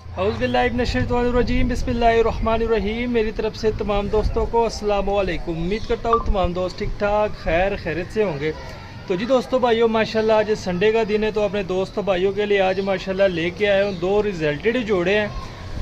औज़ुबिल्लाहिमिनश्शैतानिर्रजीम बिस्मिल्लाहिर्रहमानिर्रहीम। मेरी तरफ से तमाम दोस्तों को अस्सलाम वालेकुम। उम्मीद करता हूँ तमाम दोस्त ठीक ठाक खैरियत से होंगे। तो जी दोस्तों भाइयों, माशाल्लाह आज संडे का दिन है, तो अपने दोस्तों भाइयों के लिए आज माशाल्लाह लेके आया हूँ दो रिजल्टेड जोड़े हैं।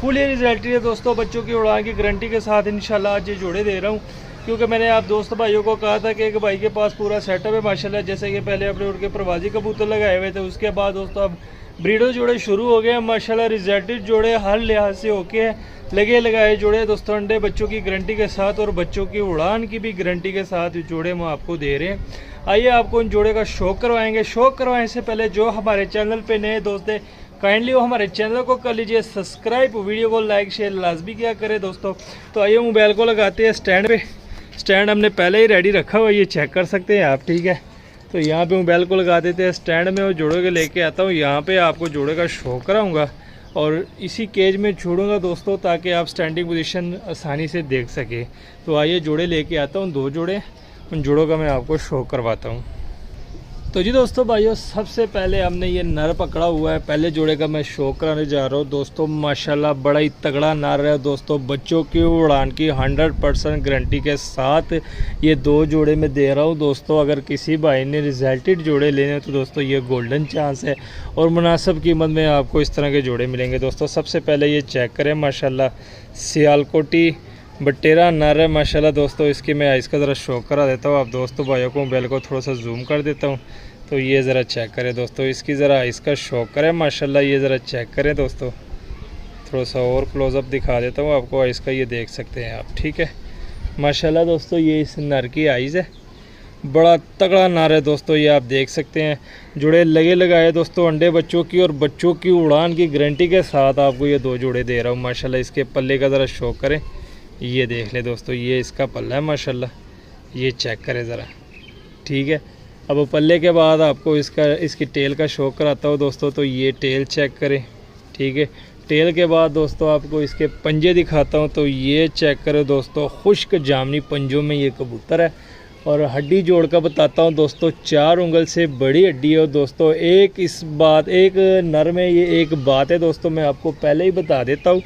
फुल रिजल्टेड है दोस्तों, बच्चों की उड़ान की गारंटी के साथ इंशाल्लाह आज ये जोड़े दे रहा हूँ। क्योंकि मैंने आप दोस्त भाइयों को कहा था कि एक भाई के पास पूरा सेटअप है माशाल्लाह, जैसे कि पहले अपने उनके प्रवासी कबूतर लगाए हुए थे, उसके बाद दोस्तों अब ब्रीडर जोड़े शुरू हो गए हैं माशाल्लाह। रिजल्टेड जोड़े हर लिहाज से ओके है, लगे लगाए जोड़े दोस्तों, अंडे बच्चों की गारंटी के साथ और बच्चों की उड़ान की भी गारंटी के साथ जोड़े हम आपको दे रहे हैं। आइए आपको इन जोड़े का शौक करवाएंगे। शौक करवाने से पहले जो हमारे चैनल पे नए दोस्त हैं, काइंडली वो हमारे चैनल को कर लीजिए सब्सक्राइब, वीडियो को लाइक शेयर लाजमी किया करें दोस्तों। तो आइए मोबाइल को लगाते हैं स्टैंड पे। स्टैंड हमने पहले ही रेडी रखा हुआ है, ये चेक कर सकते हैं आप, ठीक है। तो यहाँ पे मोबाइल को लगा देते हैं स्टैंड में और जोड़े के लेके आता हूँ। यहाँ पे आपको जोड़े का शो कराऊंगा और इसी केज में छोड़ूंगा दोस्तों, ताकि आप स्टैंडिंग पोजीशन आसानी से देख सके। तो आइए जोड़े लेके आता हूँ, दो जोड़े, उन जोड़ों का मैं आपको शो करवाता हूँ। तो जी दोस्तों भाइयों, सबसे पहले हमने ये नर पकड़ा हुआ है, पहले जोड़े का मैं शो कराने जा रहा हूँ दोस्तों। माशाल्लाह बड़ा ही तगड़ा नर है दोस्तों, बच्चों की उड़ान की 100% गारंटी के साथ ये दो जोड़े में दे रहा हूँ दोस्तों। अगर किसी भाई ने रिजल्टेड जोड़े लेने तो दोस्तों ये गोल्डन चांस है और मुनासिब कीमत में आपको इस तरह के जोड़े मिलेंगे दोस्तों। सबसे पहले ये चेक करें, माशाल्लाह सियालकोटी बटेरा नर है माशाल्लाह दोस्तों। इसकी मैं आइस का ज़रा शो करा देता हूँ आप दोस्तों भाइयों को, मोबाइल को थोड़ा सा जूम कर देता हूँ। तो ये ज़रा चेक करें दोस्तों, इसकी ज़रा आइस का शो करें माशाल्लाह, ये ज़रा चेक करें दोस्तों। थोड़ा सा और क्लोज़अप दिखा देता हूँ आपको आइस का, ये देख सकते हैं आप, ठीक है। माशाल्लाह दोस्तों ये इस नर की आइस है, बड़ा तगड़ा नर है दोस्तों, ये आप देख सकते हैं। जोड़े लगे लगाए दोस्तों, अंडे बच्चों की और बच्चों की उड़ान की गारंटी के साथ आपको ये दो जोड़े दे रहा हूँ माशाल्लाह। इसके पल्ले का ज़रा शो करें, ये देख ले दोस्तों, ये इसका पल्ला है माशाल्लाह, ये चेक करें ज़रा, ठीक है। अब पल्ले के बाद आपको इसकी टेल का शो कराता हूँ दोस्तों। तो ये टेल चेक करें, ठीक है। टेल के बाद दोस्तों आपको इसके पंजे दिखाता हूँ। तो ये चेक करें दोस्तों, खुश्क जामनी पंजों में ये कबूतर है। और हड्डी जोड़ का बताता हूँ दोस्तों, 4 उंगल से बड़ी हड्डी है दोस्तों। एक नर में ये एक बात है दोस्तों, मैं आपको पहले ही बता देता हूँ।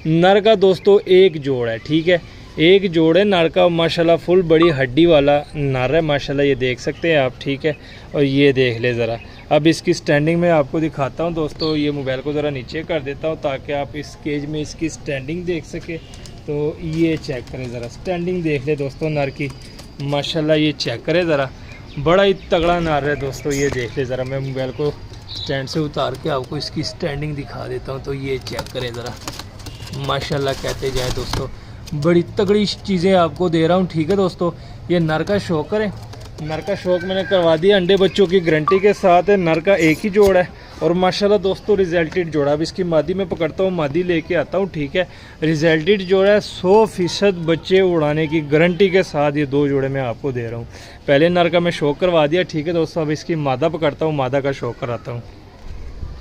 नर का दोस्तों एक जोड़ है, ठीक है, एक जोड़ है नर का माशाल्लाह, फुल बड़ी हड्डी वाला नर है माशाल्लाह, ये देख सकते हैं आप, ठीक है। और ये देख ले ज़रा, अब इसकी स्टैंडिंग में आपको दिखाता हूँ दोस्तों। ये मोबाइल को ज़रा नीचे कर देता हूँ ताकि आप इस केज में इसकी स्टैंडिंग देख सके। तो ये चेक करें ज़रा, स्टैंडिंग देख ले दोस्तों नर की माशाल्लाह, ये चेक करें ज़रा, बड़ा ही तगड़ा नर है दोस्तों, ये देख ले ज़रा। मैं मोबाइल को स्टैंड से उतार के आपको इसकी स्टैंडिंग दिखा देता हूँ। तो ये चेक करें ज़रा, माशाल्लाह कहते जाए दोस्तों, बड़ी तगड़ी चीज़ें आपको दे रहा हूँ, ठीक है दोस्तों। ये नर का शौक करें, नर का शौक मैंने करवा दिया, अंडे बच्चों की गारंटी के साथ है। नर का एक ही जोड़ है और माशाल्लाह दोस्तों रिजल्टेड जोड़ा। अब इसकी मादी में पकड़ता हूँ, मादी लेके आता हूँ, ठीक है। रिजल्टेड जोड़ा है, 100% बच्चे उड़ाने की गारंटी के साथ ये दो जोड़े मैं आपको दे रहा हूँ। पहले नर का मैं शौक करवा दिया, ठीक है दोस्तों। अब इसकी मादा पकड़ता हूँ, मादा का शौक कराता हूँ।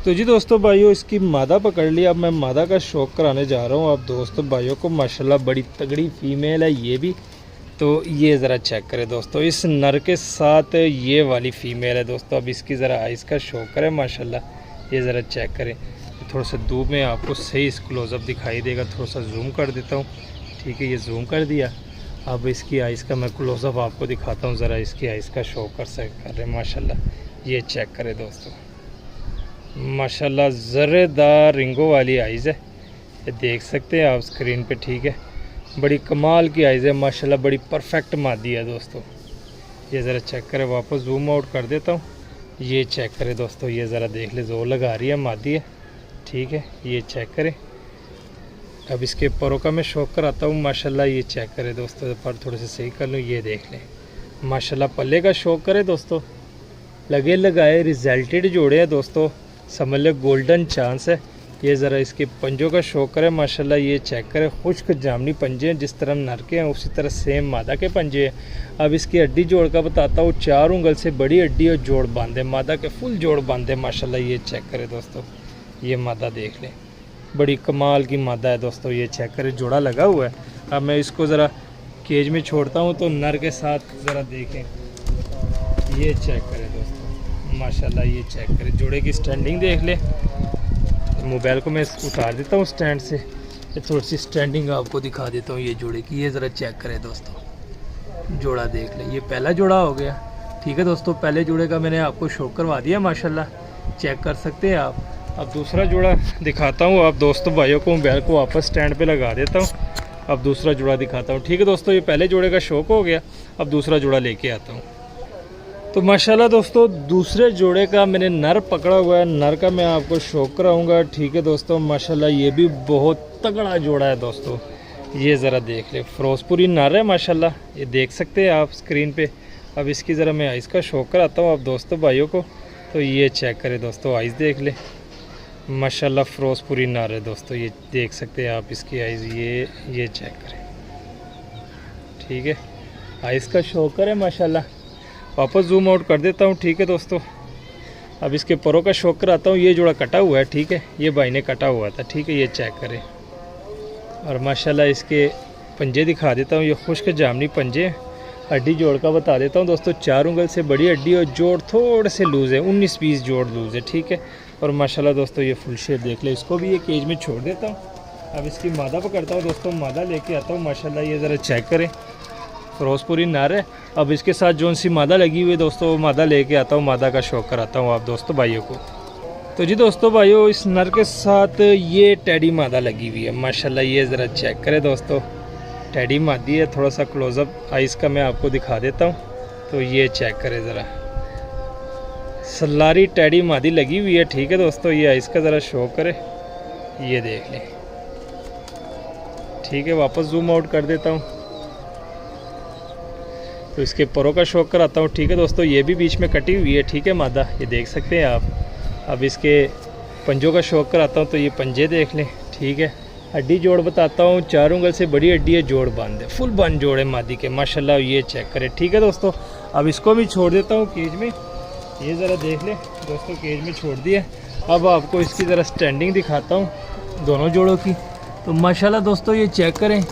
तो जी दोस्तों भाइयों, इसकी मादा पकड़ लिया, अब मैं मादा का शौक कराने जा रहा हूँ आप दोस्तों भाइयों को। माशाल्लाह बड़ी तगड़ी फीमेल है ये भी। तो ये ज़रा चेक करें दोस्तों, इस नर के साथ ये वाली फ़ीमेल है दोस्तों। अब इसकी ज़रा आइस का शौक करें माशाल्लाह, ये ज़रा चेक करें। थोड़ा सा धूप में आपको सही क्लोज़अप दिखाई देगा, थोड़ा सा जूम कर देता हूँ, ठीक है। ये जूम कर दिया। अब इसकी आइस का मैं क्लोज़अप आपको दिखाता हूँ, ज़रा इसकी आइस का शौक कर रहे माशाल्लाह, ये चेक करें दोस्तों। माशाल्लाह ज़रेदार रिंगो वाली आइज़ है, ये देख सकते हैं आप स्क्रीन पे, ठीक है। बड़ी कमाल की आइज़ है माशाल्लाह, बड़ी परफेक्ट मादी है दोस्तों। ये ज़रा चेक करें, वापस जूम आउट कर देता हूँ, ये चेक करें दोस्तों, ये ज़रा देख ले, जोर लगा रही है, मादी है, ठीक है। ये चेक करें। अब इसके परों का मैं शौक कराता हूँ माशाल्लाह, ये चेक करें दोस्तों, पर थोड़े से सही कर लूँ, ये देख लें माशाल्लाह। पल्ले का शौक करें दोस्तों, लगे लगाए रिजल्टेड जोड़े हैं दोस्तों, समझ ले गोल्डन चांस है। ये ज़रा इसके पंजों का शौक करें माशाल्लाह, ये चेक करें, खुश्क जामनी पंजे हैं, जिस तरह नर के हैं उसी तरह सेम मादा के पंजे हैं। अब इसकी हड्डी जोड़ का बताता हूँ, 4 उंगल से बड़ी हड्डी और जोड़ बांधे, मादा के फुल जोड़ बांधे माशाल्लाह, ये चेक करें दोस्तों। ये मादा देख लें, बड़ी कमाल की मादा है दोस्तों, ये चेक करें, जोड़ा लगा हुआ है। अब मैं इसको ज़रा केज में छोड़ता हूँ तो नर के साथ ज़रा देखें, ये चेक करें दोस्तों माशाल्लाह, ये चेक करें, जोड़े की स्टैंडिंग देख ले, मोबाइल को मैं उतार देता हूँ स्टैंड से, थोड़ी सी स्टैंडिंग आपको दिखा देता हूँ ये जोड़े की। ये ज़रा चेक करें दोस्तों, जोड़ा देख लें, ये पहला जोड़ा हो गया। ठीक है दोस्तों, पहले जोड़े का मैंने आपको शो करवा दिया माशाल्लाह, चेक कर सकते हैं आप। अब दूसरा जोड़ा दिखाता हूँ आप दोस्तों भाइयों को। मोबाइल को वापस स्टैंड पे लगा देता हूँ, अब दूसरा जोड़ा दिखाता हूँ। ठीक है दोस्तों, ये पहले जोड़े का शौक हो गया, अब दूसरा जोड़ा लेके आता हूँ। तो माशाल्लाह दोस्तों, दूसरे जोड़े का मैंने नर पकड़ा हुआ है, नर का मैं आपको शौक कराऊंगा। ठीक है दोस्तों, माशाल्लाह ये भी बहुत तगड़ा जोड़ा है दोस्तों। ये ज़रा देख ले, फिरोजपुरी नर है माशाल्लाह, ये देख सकते हैं आप स्क्रीन पे। अब इसकी ज़रा मैं आइज़ का शौक कराता हूँ आप दोस्तों भाइयों को। तो ये चेक करें दोस्तों, आइज़ देख ले माशाल्लाह, फिरोजपुरी नर है दोस्तों, ये देख सकते हैं आप इसकी आइज़। ये चेक करें, ठीक है, आइज़ का शौकर है माशाल्लाह। वापस जूम आउट कर देता हूँ। ठीक है दोस्तों, अब इसके परों का शौक कराता हूँ। ये जोड़ा कटा हुआ है, ठीक है, ये भाई ने कटा हुआ था। ठीक है, ये चेक करें। और माशाल्लाह इसके पंजे दिखा देता हूँ, ये खुश्क जामनी पंजे। हड्डी जोड़ का बता देता हूँ दोस्तों, 4 उंगल से बड़ी हड्डी और जोड़ थोड़े से लूज़ है, 19-20 जोड़ लूज़ है। ठीक है, और माशाल्लाह दोस्तों ये फुल शेप देख ले। इसको भी ये केज में छोड़ देता हूँ। अब इसकी मादा पकड़ता हूँ दोस्तों, मादा लेके आता हूँ माशाल्लाह। ये ज़रा चेक करें, फिरोजपुरी नर है। अब इसके साथ जो सी मादा लगी हुई है दोस्तों, वो मादा लेके आता हूँ, मादा का शौक कराता हूँ आप दोस्तों भाइयों को। तो जी दोस्तों भाइयों, इस नर के साथ ये टैडी मादा लगी हुई है माशाल्लाह। ये ज़रा चेक करें दोस्तों, टैडी मादी है। थोड़ा सा क्लोज़अप आइज़ का मैं आपको दिखा देता हूँ। तो ये चेक करें ज़रा, सल्लारी टैडी मादी लगी हुई है। ठीक है दोस्तों, ये आइज़ का ज़रा शो करे, ये देख लें। ठीक है, वापस जूम आउट कर देता हूँ। तो इसके परों का शौक कराता हूँ। ठीक है दोस्तों, ये भी बीच में कटी हुई है। ठीक है मादा, ये देख सकते हैं आप। अब इसके पंजों का शौक कराता हूँ। तो ये पंजे देख लें। ठीक है, हड्डी जोड़ बताता हूँ, 4 उंगल से बड़ी हड्डी है, जोड़ बांध है, फुल बंद जोड़ है मादी के माशाल्लाह। ये चेक करें। ठीक है दोस्तों, अब इसको भी छोड़ देता हूँ केज में। ये ज़रा देख लें दोस्तों, केज में छोड़ दिया। अब आपको इसकी ज़रा स्टैंडिंग दिखाता हूँ दोनों जोड़ों की। तो माशाल्लाह दोस्तों ये चेक करें।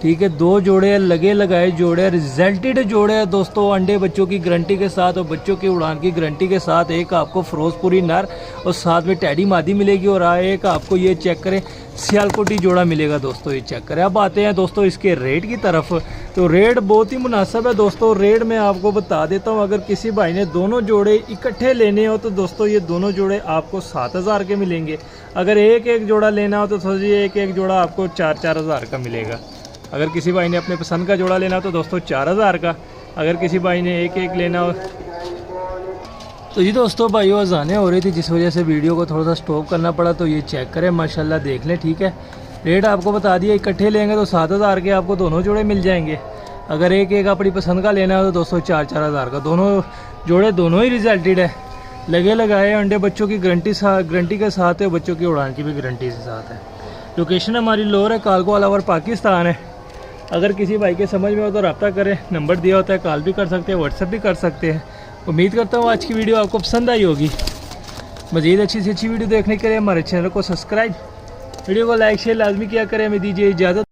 ठीक है, 2 जोड़े लगे लगाए जोड़े, रिजल्टेड जोड़े हैं दोस्तों, अंडे बच्चों की गारंटी के साथ और बच्चों की उड़ान की गारंटी के साथ। एक आपको फिरोजपुरी नर और साथ में टैडी मादी मिलेगी, और एक आपको ये चेक करें सियालकोटी जोड़ा मिलेगा दोस्तों। ये चेक करें। अब आते हैं दोस्तों इसके रेट की तरफ। तो रेट बहुत ही मुनासिब है दोस्तों। रेट मैं आपको बता देता हूँ, अगर किसी भाई ने दोनों जोड़े इकट्ठे लेने हो तो दोस्तों ये दोनों जोड़े आपको 7,000 के मिलेंगे। अगर एक जोड़ा लेना हो तो सोचिए एक जोड़ा आपको 4-4 हज़ार का मिलेगा। अगर किसी भाई ने अपने पसंद का जोड़ा लेना हो तो दोस्तों 4,000 का। अगर किसी भाई ने एक लेना हो तो जी दोस्तों भाइयों अज़ानें हो रही थी, जिस वजह से वीडियो को थोड़ा सा स्टॉप करना पड़ा। तो ये चेक करें माशाल्लाह, देख लें। ठीक है, रेट आपको बता दिया, इकट्ठे लेंगे तो 7,000 के आपको दोनों जोड़े मिल जाएंगे। अगर एक अपनी पसंद का लेना हो तो दोस्तों 4-4 हज़ार का। दोनों जोड़े दोनों ही रिजल्टेड है, लगे लगाए अंडे बच्चों की गारंटी के साथ है, बच्चों की उड़ान की भी गारंटी के साथ है। लोकेशन हमारी लाहौर है, कालको ऑल ओवर पाकिस्तान है। अगर किसी भाई के समझ में हो तो रब्ता करें, नंबर दिया होता है, कॉल भी कर सकते हैं, व्हाट्सएप भी कर सकते हैं। उम्मीद करता हूँ आज की वीडियो आपको पसंद आई होगी। मज़ीद अच्छी से अच्छी वीडियो देखने के लिए हमारे चैनल को सब्सक्राइब, वीडियो को लाइक शेयर लाजमी किया करें। हमें दीजिए इजाज़त।